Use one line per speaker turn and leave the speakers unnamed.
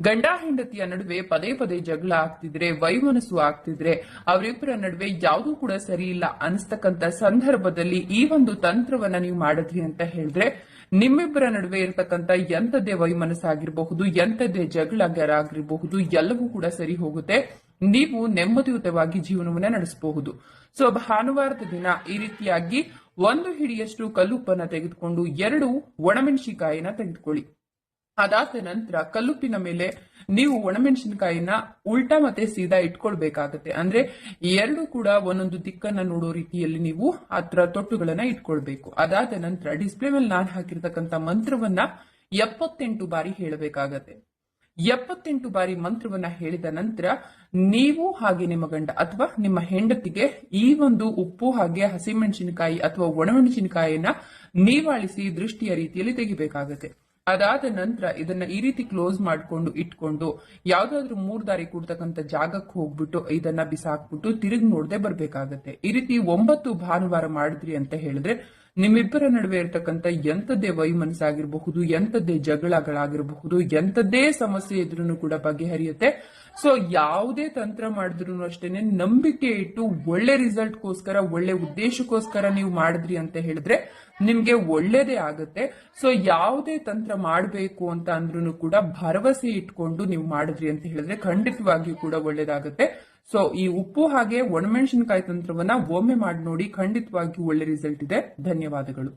ಗಂಡ ಹೆಂಡತಿಯ ನಡುವೆ ಪದೇ ಪದೇ ಜಗಳ ಆಗ್ತಿದ್ರೆ, ವೈಮನಸ್ಸು ಆಗ್ತಿದ್ರೆ, ಅವರಿಬ್ಬರ ನಡುವೆ ಯಾವುದೂ ಕೂಡ ಸರಿ ಇಲ್ಲ ಅನಿಸ್ತಕ್ಕಂತ ಸಂದರ್ಭದಲ್ಲಿ ಈ ಒಂದು ತಂತ್ರವನ್ನ ನೀವು ಮಾಡಿದ್ರಿ ಅಂತ ಹೇಳಿದ್ರೆ ನಿಮ್ಮಿಬ್ಬರ ನಡುವೆ ಇರತಕ್ಕಂತ ಎಂಥದ್ದೇ ವೈಮನಸ್ಸಾಗಿರಬಹುದು, ಎಂಥದ್ದೇ ಜಗಳ ಆಗಿರಬಹುದು, ಎಲ್ಲವೂ ಕೂಡ ಸರಿ ಹೋಗುತ್ತೆ. ನೀವು ನೆಮ್ಮದಿಯುತವಾಗಿ ಜೀವನವನ್ನ ನಡೆಸಬಹುದು. ಸೊ ಭಾನುವಾರದ ದಿನ ಈ ರೀತಿಯಾಗಿ 1 ಹಿಡಿಯಷ್ಟು ಕಲ್ಲುಪ್ಪನ್ನ ತೆಗೆದುಕೊಂಡು 2 ಒಣಮೆಣಸಿನಕಾಯಿನ ತೆಗೆದುಕೊಳ್ಳಿ. ಅದಾದ ನಂತರ ಕಲ್ಲುಪ್ಪಿನ ಮೇಲೆ ನೀವು ಒಣಮೆಣಸಿನಕಾಯಿನ ಉಲ್ಟಾ ಮತ್ತೆ ಸೀದಾ ಇಟ್ಕೊಳ್ಬೇಕಾಗತ್ತೆ. ಅಂದ್ರೆ 2 ಕೂಡ ಒಂದೊಂದು ದಿಕ್ಕನ್ನ ನೋಡೋ ರೀತಿಯಲ್ಲಿ ನೀವು ಅದರ ತೊಟ್ಟುಗಳನ್ನ ಇಟ್ಕೊಳ್ಬೇಕು. ಅದಾದ ನಂತರ ಡಿಸ್ಪ್ಲೇ ಮೇಲೆ ನಾನು ಹಾಕಿರ್ತಕ್ಕಂಥ ಮಂತ್ರವನ್ನ 78 ಬಾರಿ ಹೇಳಬೇಕಾಗತ್ತೆ. 78 ಬಾರಿ ಮಂತ್ರವನ್ನ ಹೇಳಿದ ನಂತರ ನೀವು ಹಾಗೆ ನಿಮ್ಮ ಗಂಡ ಅಥವಾ ನಿಮ್ಮ ಹೆಂಡತಿಗೆ ಈ ಒಂದು ಉಪ್ಪು ಹಾಗೆ ಹಸಿಮೆಣಸಿನಕಾಯಿ ಅಥವಾ ಒಣಮೆಣಸಿನಕಾಯಿಯನ್ನ ನೀವಾಳಿಸಿ ದೃಷ್ಟಿಯ ರೀತಿಯಲ್ಲಿ ತೆಗಿಬೇಕಾಗತ್ತೆ. ಅದಾದ ನಂತರ ಇದನ್ನ ಈ ರೀತಿ ಕ್ಲೋಸ್ ಮಾಡ್ಕೊಂಡು ಇಟ್ಕೊಂಡು ಯಾವ್ದಾದ್ರು 3 ದಾರಿ ಕೂಡ್ತಕ್ಕಂಥ ಜಾಗಕ್ಕೆ ಹೋಗ್ಬಿಟ್ಟು ಇದನ್ನ ಬಿಸಾಕ್ಬಿಟ್ಟು ತಿರುಗಿ ನೋಡದೆ ಬರ್ಬೇಕಾಗತ್ತೆ. ಈ ರೀತಿ 9 ಭಾನುವಾರ ಮಾಡಿದ್ರಿ ಅಂತ ಹೇಳಿದ್ರೆ ನಿಮ್ಮಿಬ್ಬರ ನಡುವೆ ಇರತಕ್ಕಂಥ ಎಂಥದ್ದೇ ವೈಮನಸ್ಸಾಗಿರಬಹುದು, ಎಂಥದ್ದೇ ಜಗಳಗಳಾಗಿರಬಹುದು, ಎಂಥದ್ದೇ ಸಮಸ್ಯೆ ಇದ್ರೂ ಕೂಡ ಬಗೆಹರಿಯುತ್ತೆ. ಸೊ ಯಾವುದೇ ತಂತ್ರ ಮಾಡಿದ್ರು ಅಷ್ಟೇನೆ ನಂಬಿಕೆ ಇಟ್ಟು ಒಳ್ಳೆ ರಿಸಲ್ಟ್ಗೋಸ್ಕರ, ಒಳ್ಳೆ ಉದ್ದೇಶಕ್ಕೋಸ್ಕರ ನೀವು ಮಾಡಿದ್ರಿ ಅಂತ ಹೇಳಿದ್ರೆ ನಿಮ್ಗೆ ಒಳ್ಳೇದೇ ಆಗುತ್ತೆ. ಸೊ ಯಾವುದೇ ತಂತ್ರ ಮಾಡಬೇಕು ಅಂತ ಅಂದ್ರೂ ಕೂಡ ಭರವಸೆ ಇಟ್ಕೊಂಡು ನೀವು ಮಾಡಿದ್ರಿ ಅಂತ ಹೇಳಿದ್ರೆ ಖಂಡಿತವಾಗಿಯೂ ಕೂಡ ಒಳ್ಳೇದಾಗುತ್ತೆ. ಸೊ ಈ ಉಪ್ಪು ಹಾಗೆ ಒಣಮೆಣಸಿನಕಾಯಿ ತಂತ್ರವನ್ನ ಒಮ್ಮೆ ಮಾಡಿ ನೋಡಿ, ಖಂಡಿತವಾಗಿಯೂ ಒಳ್ಳೆ ರಿಸಲ್ಟ್ ಇದೆ. ಧನ್ಯವಾದಗಳು.